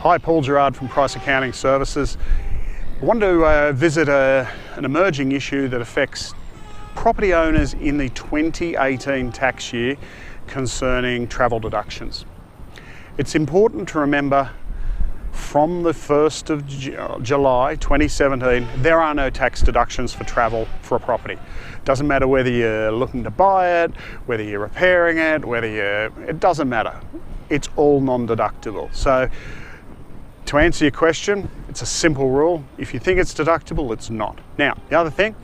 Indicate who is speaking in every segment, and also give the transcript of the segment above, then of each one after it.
Speaker 1: Hi, Paul Gerard from Price Accounting Services. I want to visit an emerging issue that affects property owners in the 2018 tax year concerning travel deductions. It's important to remember from the 1st of July 2017, there are no tax deductions for travel for a property. Doesn't matter whether you're looking to buy it, whether you're repairing it, it doesn't matter. It's all non-deductible. So to answer your question, it's a simple rule. If you think it's deductible, it's not. Now, the other thing,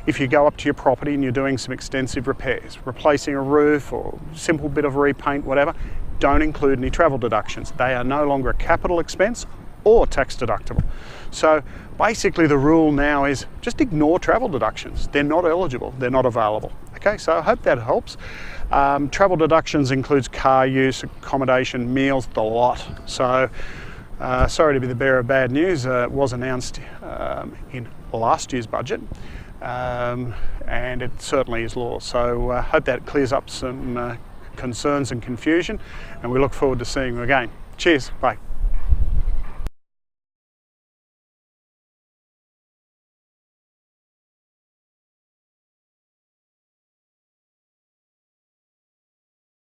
Speaker 1: if you go up to your property and you're doing some extensive repairs, replacing a roof or simple bit of repaint, whatever, don't include any travel deductions. They are no longer a capital expense or tax deductible. So basically the rule now is just ignore travel deductions. They're not eligible, they're not available. Okay, so I hope that helps. Travel deductions includes car use, accommodation, meals, the lot. So sorry to be the bearer of bad news. It was announced in last year's budget, and it certainly is law. So I hope that clears up some concerns and confusion, and we look forward to seeing you again. Cheers, bye.